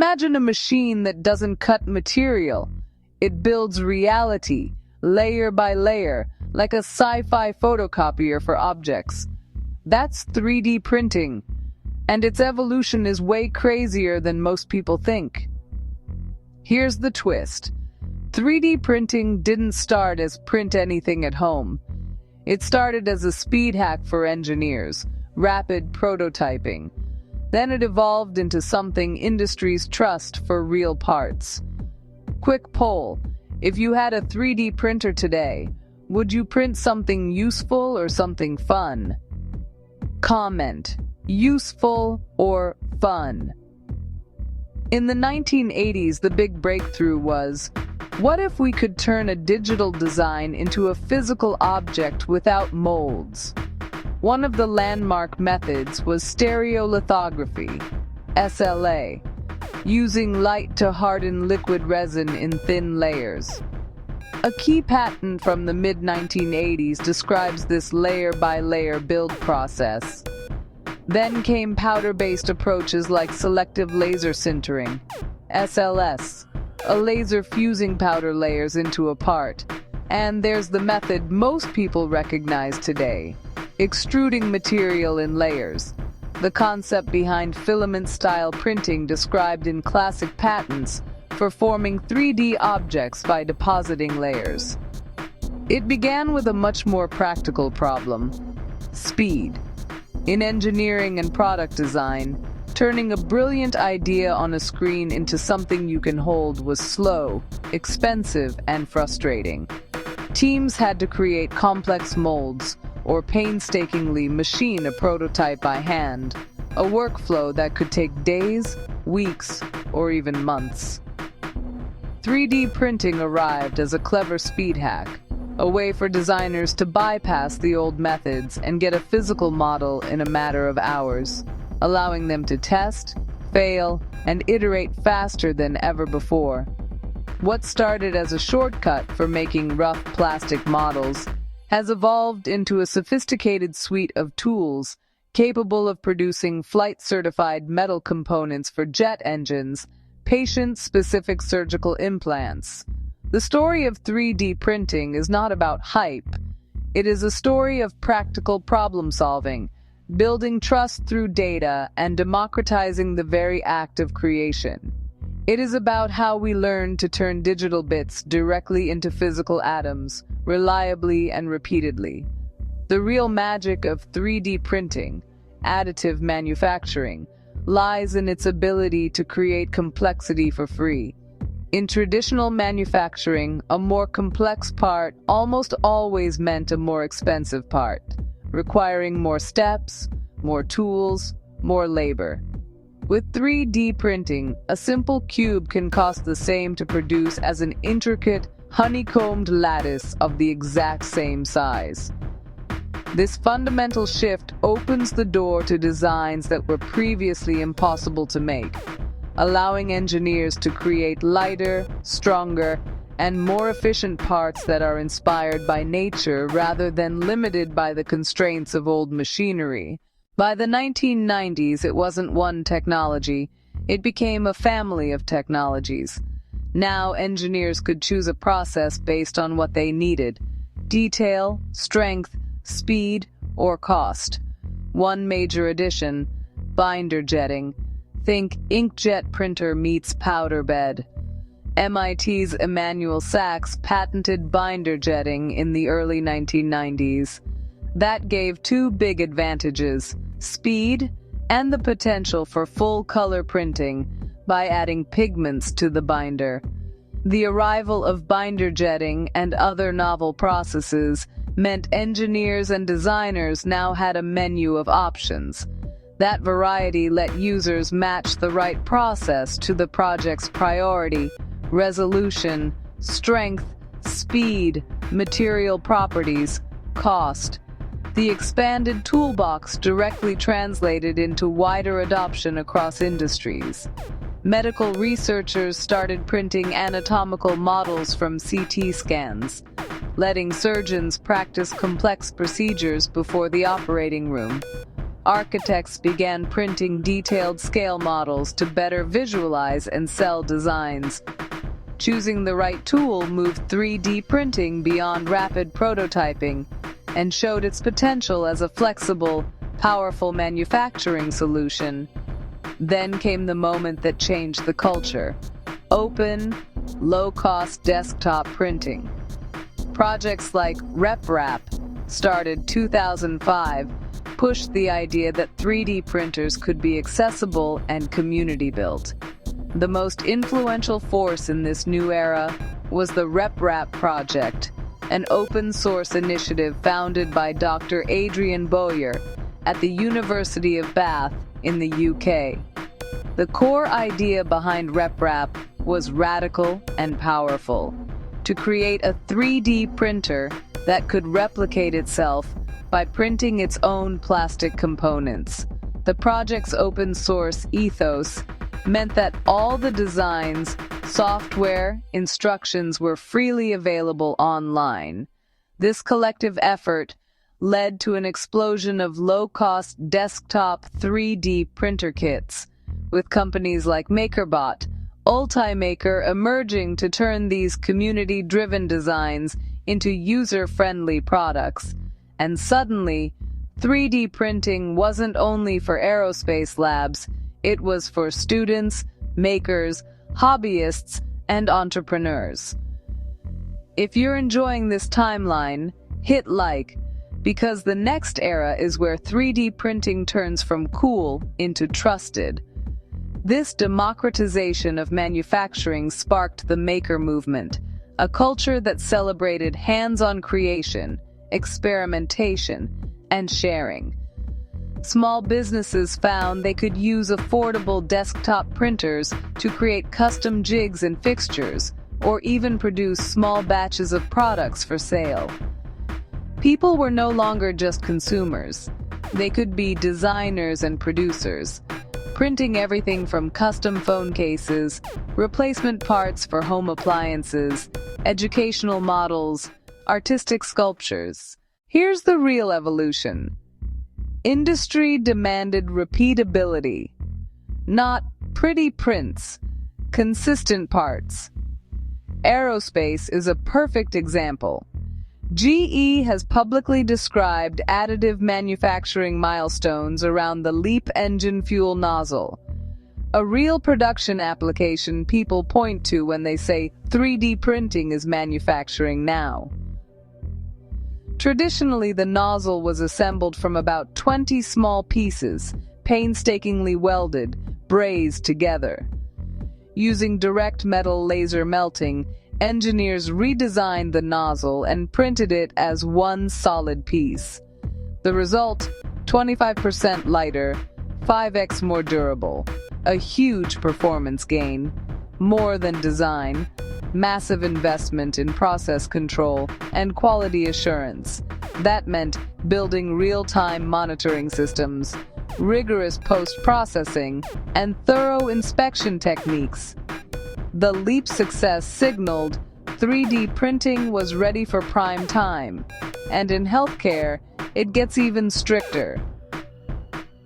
Imagine a machine that doesn't cut material. It builds reality, layer by layer, like a sci-fi photocopier for objects. That's 3D printing, and its evolution is way crazier than most people think. Here's the twist. 3D printing didn't start as print anything at home. It started as a speed hack for engineers, rapid prototyping. Then it evolved into something industries trust for real parts. Quick poll: if you had a 3D printer today, would you print something useful or something fun? Comment: useful or fun? In the 1980s, the big breakthrough was, what if we could turn a digital design into a physical object without molds? One of the landmark methods was stereolithography, SLA, using light to harden liquid resin in thin layers. A key patent from the mid-1980s describes this layer-by-layer build process. Then came powder-based approaches like selective laser sintering, SLS, a laser fusing powder layers into a part. And there's the method most people recognize today, extruding material in layers, the concept behind filament-style printing described in classic patents for forming 3D objects by depositing layers. It began with a much more practical problem: speed. In engineering and product design, turning a brilliant idea on a screen into something you can hold was slow, expensive, and frustrating. Teams had to create complex molds or painstakingly machine a prototype by hand, a workflow that could take days, weeks, or even months. 3D printing arrived as a clever speed hack, a way for designers to bypass the old methods and get a physical model in a matter of hours, allowing them to test, fail, and iterate faster than ever before. What started as a shortcut for making rough plastic models has evolved into a sophisticated suite of tools capable of producing flight-certified metal components for jet engines, patient-specific surgical implants. The story of 3D printing is not about hype. It is a story of practical problem-solving, building trust through data, and democratizing the very act of creation. It is about how we learn to turn digital bits directly into physical atoms, reliably and repeatedly. The real magic of 3D printing, additive manufacturing, lies in its ability to create complexity for free. In traditional manufacturing, a more complex part almost always meant a more expensive part, requiring more steps, more tools, more labor. With 3D printing, a simple cube can cost the same to produce as an intricate, honeycombed lattice of the exact same size. This fundamental shift opens the door to designs that were previously impossible to make, allowing engineers to create lighter, stronger, and more efficient parts that are inspired by nature rather than limited by the constraints of old machinery. By the 1990s, it wasn't one technology. It became a family of technologies. Now, engineers could choose a process based on what they needed: detail, strength, speed, or cost. One major addition: binder jetting. Think inkjet printer meets powder bed. MIT's Emanuel Sachs patented binder jetting in the early 1990s. That gave two big advantages: speed and the potential for full-color printing by adding pigments to the binder. The arrival of binder jetting and other novel processes meant engineers and designers now had a menu of options. That variety let users match the right process to the project's priority, resolution, strength, speed, material properties, cost. The expanded toolbox directly translated into wider adoption across industries. Medical researchers started printing anatomical models from CT scans, letting surgeons practice complex procedures before the operating room. architects began printing detailed scale models to better visualize and sell designs. Choosing the right tool moved 3D printing beyond rapid prototyping and showed its potential as a flexible, powerful manufacturing solution. Then came the moment that changed the culture: open, low-cost desktop printing. Projects like RepRap, started 2005, pushed the idea that 3D printers could be accessible and community-built. The most influential force in this new era was the RepRap project, an open-source initiative founded by Dr. Adrian Bowyer at the University of Bath in the UK. The core idea behind RepRap was radical and powerful: to create a 3D printer that could replicate itself by printing its own plastic components. The project's open-source ethos meant that all the designs, software, instructions were freely available online. This collective effort led to an explosion of low-cost desktop 3D printer kits, with companies like MakerBot, Ultimaker emerging to turn these community-driven designs into user-friendly products. And suddenly, 3D printing wasn't only for aerospace labs, it was for students, makers, hobbyists, and entrepreneurs. If you're enjoying this timeline, hit like, because the next era is where 3D printing turns from cool into trusted. This democratization of manufacturing sparked the maker movement, a culture that celebrated hands-on creation, experimentation, and sharing. Small businesses found they could use affordable desktop printers to create custom jigs and fixtures, or even produce small batches of products for sale. People were no longer just consumers. They could be designers and producers, printing everything from custom phone cases, replacement parts for home appliances, educational models, artistic sculptures. Here's the real evolution. Industry demanded repeatability, not pretty prints, consistent parts. Aerospace is a perfect example. GE has publicly described additive manufacturing milestones around the LEAP engine fuel nozzle, a real production application people point to when they say 3D printing is manufacturing now. Traditionally, the nozzle was assembled from about 20 small pieces, painstakingly welded, brazed together. Using direct metal laser melting, engineers redesigned the nozzle and printed it as one solid piece. The result, 25% lighter, 5x more durable. A huge performance gain. More than design, massive investment in process control and quality assurance. That meant building real-time monitoring systems, rigorous post-processing, and thorough inspection techniques. The LEAP success signaled 3D printing was ready for prime time, and in healthcare, it gets even stricter.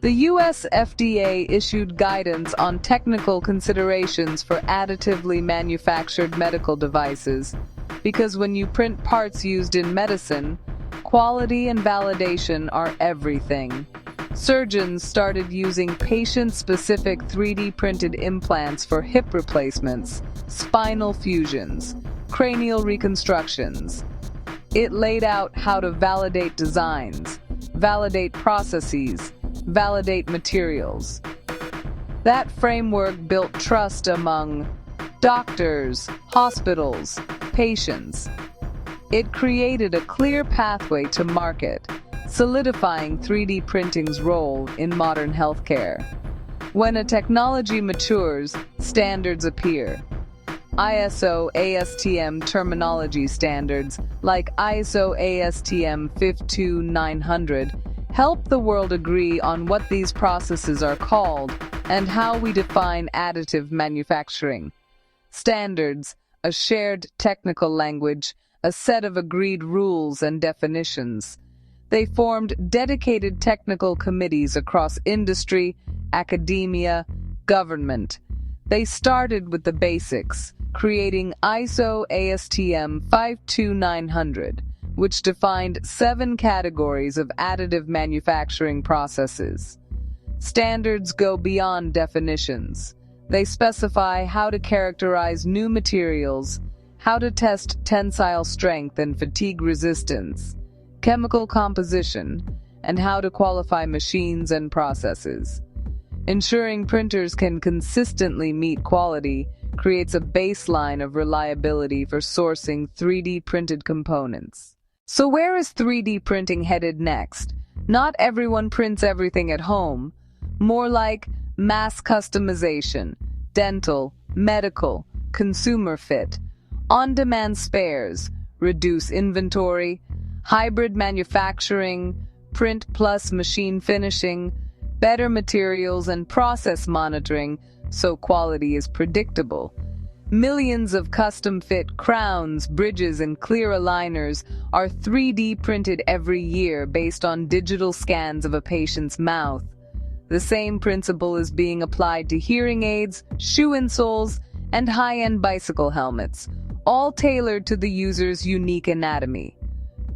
The US FDA issued guidance on technical considerations for additively manufactured medical devices, because when you print parts used in medicine, quality and validation are everything. Surgeons started using patient-specific 3D printed implants for hip replacements, spinal fusions, cranial reconstructions. It laid out how to validate designs, validate processes, validate materials. That framework built trust among doctors, hospitals, patients. It created a clear pathway to market, solidifying 3D printing's role in modern healthcare. When a technology matures, standards appear. ISO ASTM terminology standards like ISO ASTM 52900 help the world agree on what these processes are called and how we define additive manufacturing. Standards, a shared technical language, a set of agreed rules and definitions. They formed dedicated technical committees across industry, academia, government. They started with the basics, creating ISO ASTM 52900, which defined 7 categories of additive manufacturing processes. Standards go beyond definitions. They specify how to characterize new materials, how to test tensile strength and fatigue resistance, chemical composition, and how to qualify machines and processes. Ensuring printers can consistently meet quality creates a baseline of reliability for sourcing 3D printed components. So where is 3D printing headed next? Not everyone prints everything at home. More like mass customization, dental, medical, consumer fit, on-demand spares, reduce inventory, hybrid manufacturing, print plus machine finishing, better materials and process monitoring so quality is predictable. Millions of custom-fit crowns, bridges, and clear aligners are 3D printed every year based on digital scans of a patient's mouth. The same principle is being applied to hearing aids, shoe insoles, and high-end bicycle helmets, all tailored to the user's unique anatomy.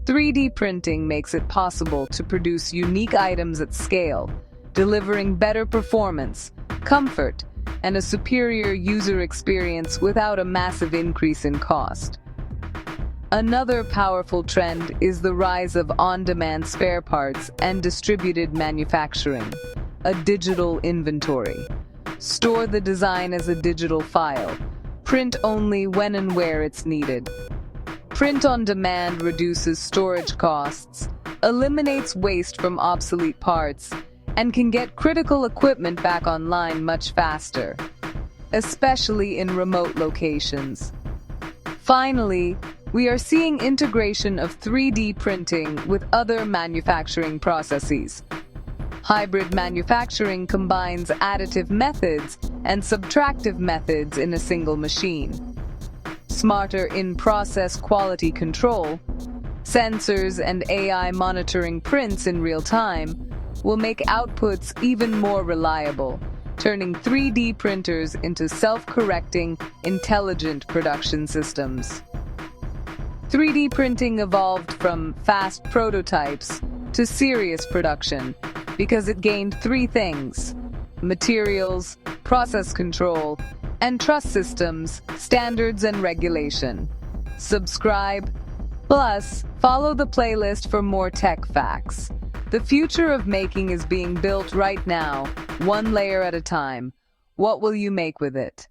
3D printing makes it possible to produce unique items at scale, delivering better performance, comfort, and a superior user experience without a massive increase in cost. Another powerful trend is the rise of on-demand spare parts and distributed manufacturing, a digital inventory. Store the design as a digital file. Print only when and where it's needed. Print on demand reduces storage costs, eliminates waste from obsolete parts, and can get critical equipment back online much faster, especially in remote locations. Finally, we are seeing integration of 3D printing with other manufacturing processes. Hybrid manufacturing combines additive methods and subtractive methods in a single machine. Smarter in-process quality control, sensors and AI monitoring prints in real time will make outputs even more reliable, turning 3D printers into self-correcting, intelligent production systems. 3D printing evolved from fast prototypes to serious production because it gained 3 things: materials, process control, and trust systems, standards, and regulation. Subscribe, plus follow the playlist for more tech facts. The future of making is being built right now, one layer at a time. What will you make with it?